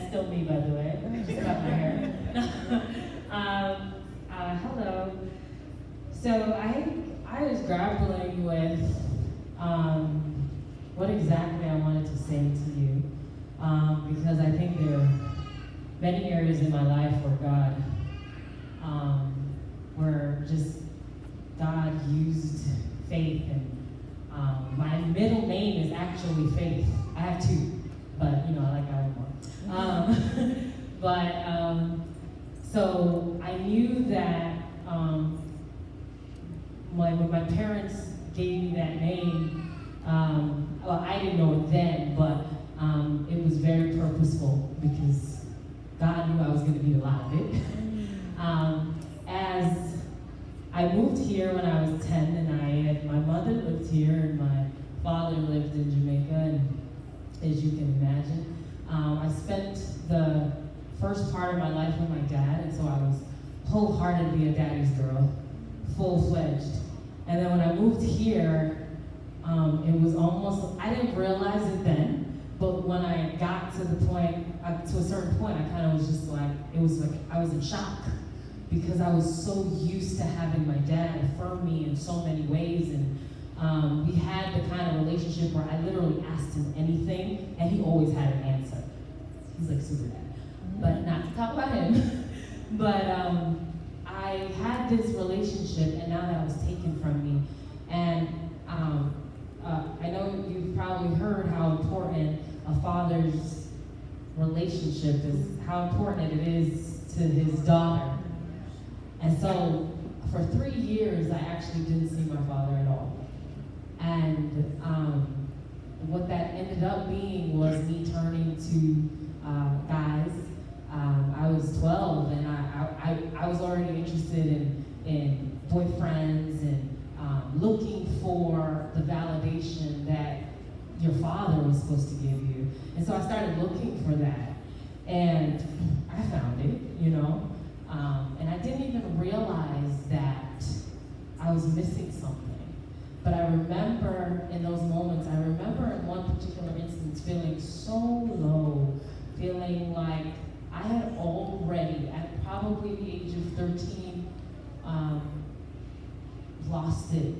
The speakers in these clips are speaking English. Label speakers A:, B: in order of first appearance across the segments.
A: That's still me, by the way. Just cut my hair. Hello. So I was grappling with what exactly I wanted to say to you, because I think there are many areas in my life where God used faith, and my middle name is actually Faith. I have two, but I like God more. So I knew that when my parents gave me that name, well, I didn't know it then, but it was very purposeful because God knew I was going to be a lot of it. As I moved here when I was 10, and my mother lived here, and my father lived in Jamaica, and as you can imagine, I spent the first part of my life with my dad, and so I was wholeheartedly a daddy's girl, full-fledged. And then when I moved here, it was almost, I didn't realize it then, but when I got to the point, to a certain point, I kind of was just like, it was like I was in shock, because I was so used to having my dad affirm me in so many ways, and we had the kind of relationship where I literally asked him anything, and he always had an answer. He's like super dad, but not to talk about him. But I had this relationship, and now that was taken from me. And I know you've probably heard how important a father's relationship is, how important it is to his daughter. And so for 3 years, I actually didn't see my father at all. And what that ended up being was me turning to guys. I was 12, and I was already interested in boyfriends and looking for the validation that your father was supposed to give you. And so I started looking for that, and I found it, and I didn't even realize that I was missing something. But I remember in those moments, I remember in one particular instance feeling so low, feeling like I had already, at probably the age of 13, lost it.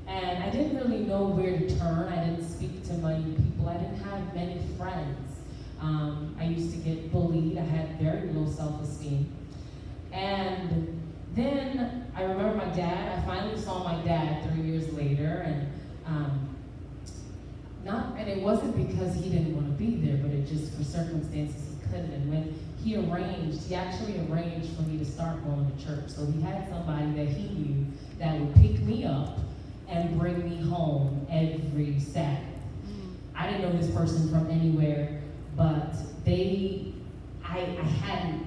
A: And I didn't really know where to turn. I didn't speak to many people. I didn't have many friends. I used to get bullied. I had very low self-esteem. And then I remember my dad. I finally saw my dad 3 years later, and it wasn't because he didn't want to be there, but it just for circumstances he couldn't. And when he actually arranged for me to start going to church. So he had somebody that he knew that would pick me up and bring me home every Saturday. I didn't know this person from anywhere, but I hadn't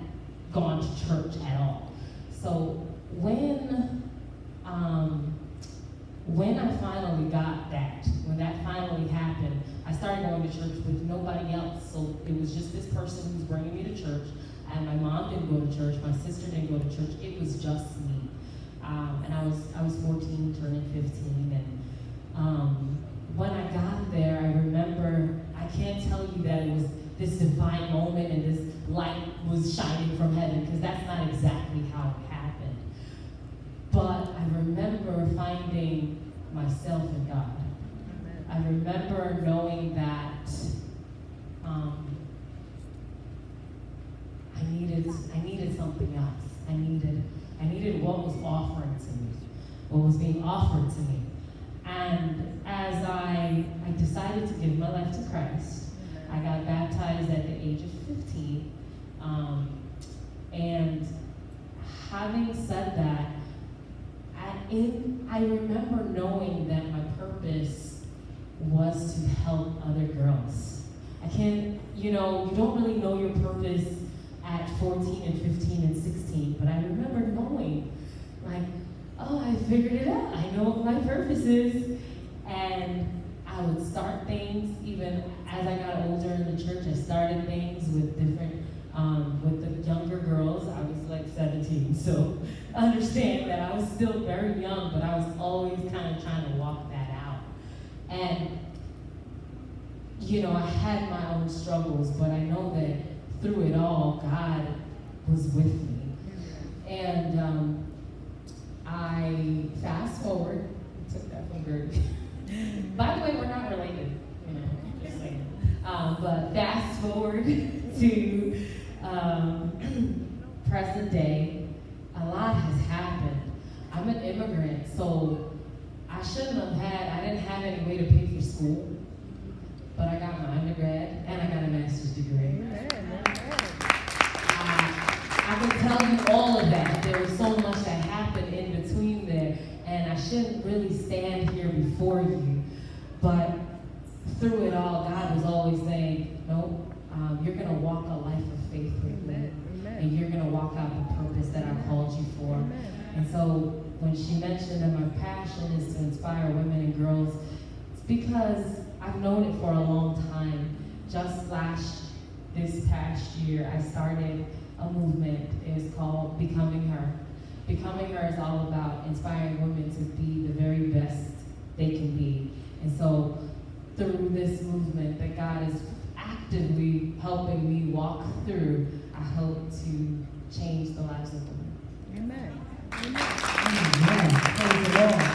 A: gone to church at all. So when I finally got that, when that finally happened, I started going to church with nobody else. So it was just this person who was bringing me to church, and my mom didn't go to church, my sister didn't go to church. It was just me. And I was 14, turning 15, and when I got there, I remember, I can't tell you that it was this divine moment and this light was shining from heaven, because that's not exactly how it happened. But I remember finding myself in God. I remember knowing that I needed something else. I needed what was offering to me, what was being offered to me. And as I decided to give my life to Christ, I got baptized at the age of 15. And having said that, I remember knowing that my purpose was to help other girls. I can't, you don't really know your purpose at 14 and 15 and 16, but I remember knowing, like, oh, I figured it out. I know what my purpose is. And I would start things, even as I got older in the church. I started things with different, with the younger girls. I was like 17, so understand that I was still very young, but I was always kind of trying to walk that out. And I had my own struggles, but I know that through it all, God was with me. And I fast forward, took that from Gertie. By the way, we're not related, just saying. But fast forward to present day, a lot has happened. I'm an immigrant, so I didn't have any way to pay for school, but I got my undergrad and I got a master's degree. I can tell you all of that. There was so much that happened in between there, and I shouldn't really stand here before you, but through it all, God was always saying, no, you're going to walk a life of faith with me, and you're going to walk out the purpose that I called you for. And so when she mentioned that my passion is to inspire women and girls, it's because I've known it for a long time. Just this past year, I started a movement. It's called Becoming Her. Becoming Her is all about inspiring women to be the very best they can be. And so through this movement that God is actively helping me walk through, I hope to change the lives of women.
B: Amen.
A: Amen. Praise the Lord.